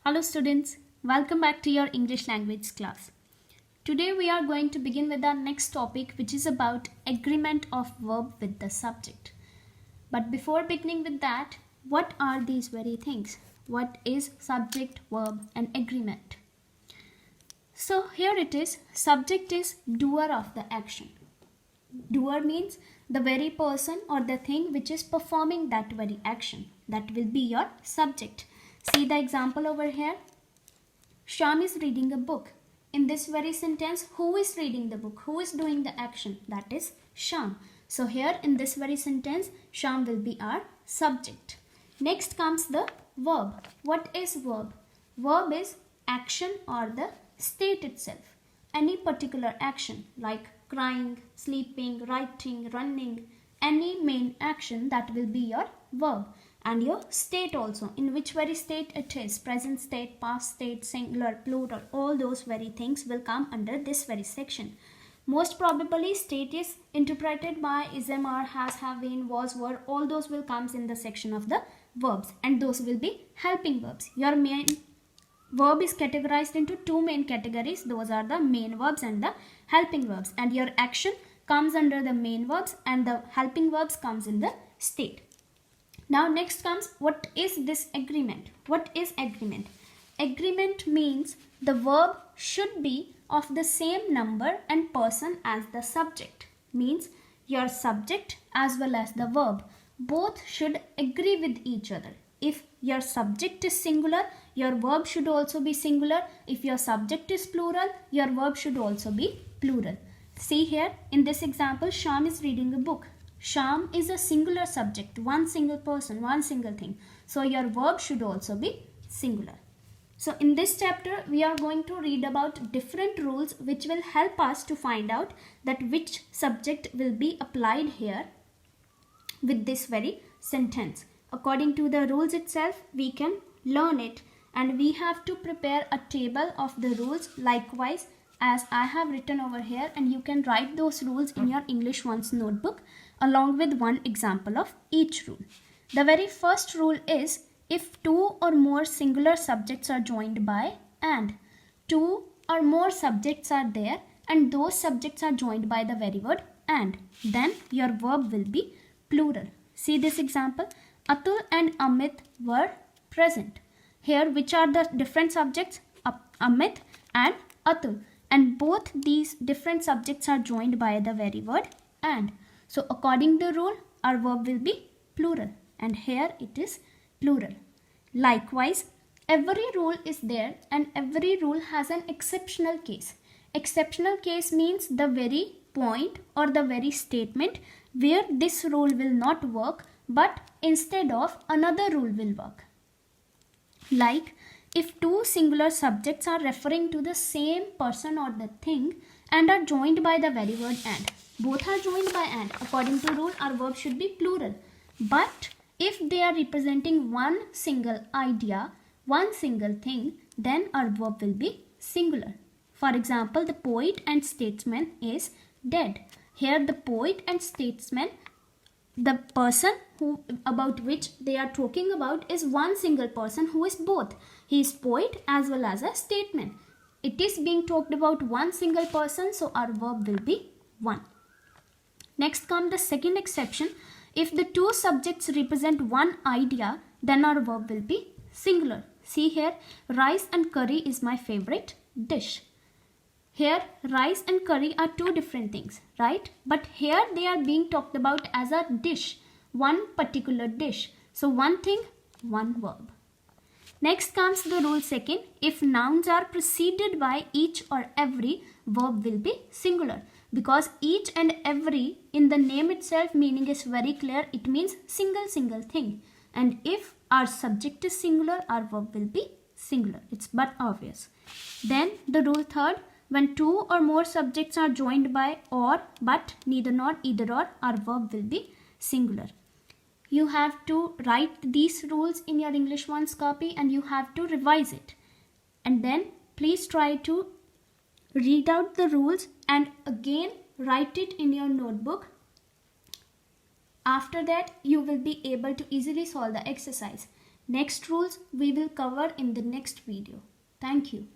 Hello students, welcome back to your English language class. Today we are going to begin with our next topic, which is about agreement of verb with the subject. But before beginning with that, what are these very things? What is subject, verb and agreement? So here it is, subject is doer of the action. Doer means the very person or the thing which is performing that very action. That will be your subject. See the example over here. Sham is reading a book. In this very sentence, who is reading the book? Who is doing the action? That is Sham. So here in this very sentence, Sham will be our subject. Next comes the verb. What is verb? Verb is action or the state itself. Any particular action like crying, sleeping, writing, running, any main action, that will be your verb. And your state also, in which very state it is, present state, past state, singular, plural, all those very things will come under this very section. Most probably state is interpreted by is, am, are, has, have, been, was, were, all those will comes in the section of the verbs, and those will be helping verbs. Your main verb is categorized into two main categories. Those are the main verbs and the helping verbs, and your action comes under the main verbs and the helping verbs comes in the state. Now next comes, what is this agreement? What is agreement? Agreement means the verb should be of the same number and person as the subject. Means your subject as well as the verb, both should agree with each other. If your subject is singular, your verb should also be singular. If your subject is plural, your verb should also be plural. See here in this example, Sham is reading a book. Sham is a singular subject, one single person, one single thing. So your verb should also be singular. So in this chapter, we are going to read about different rules which will help us to find out that which subject will be applied here with this very sentence. According to the rules itself, we can learn it, and we have to prepare a table of the rules likewise as I have written over here, and you can write those rules in your English One's notebook along with one example of each rule. The very first rule is, if two or more singular subjects are joined by and, two or more subjects are there and those subjects are joined by the very word and, then your verb will be plural. See this example. Atul and Amit were present. Here which are the different subjects? Amit and Atul. And both these different subjects are joined by the very word and. So according to the rule, our verb will be plural, and here it is plural. Likewise, every rule is there and every rule has an exceptional case. Exceptional case means the very point or the very statement where this rule will not work, but instead of another rule will work. Like if two singular subjects are referring to the same person or the thing and are joined by the very word and. Both are joined by and. According to rule, our verb should be plural. But if they are representing one single idea, one single thing, then our verb will be singular. For example, the poet and statesman is dead. Here the poet and statesman, the person about which they are talking about is one single person who is both. He is poet as well as a statesman. It is being talked about one single person, so our verb will be one. Next comes the second exception. If the two subjects represent one idea, then our verb will be singular. See here, rice and curry is my favorite dish. Here, rice and curry are two different things, right? But here they are being talked about as a dish, one particular dish. So one thing, one verb. Next comes the rule second. If nouns are preceded by each or every, verb will be singular. Because each and every in the name itself meaning is very clear. It means single thing. And if our subject is singular, our verb will be singular. It's but obvious. Then the rule third. When two or more subjects are joined by or, but, neither nor, either or, our verb will be singular. You have to write these rules in your English One's copy and you have to revise it. And then please try to read out the rules and again write it in your notebook. After that, you will be able to easily solve the exercise. Next rules we will cover in the next video. Thank you.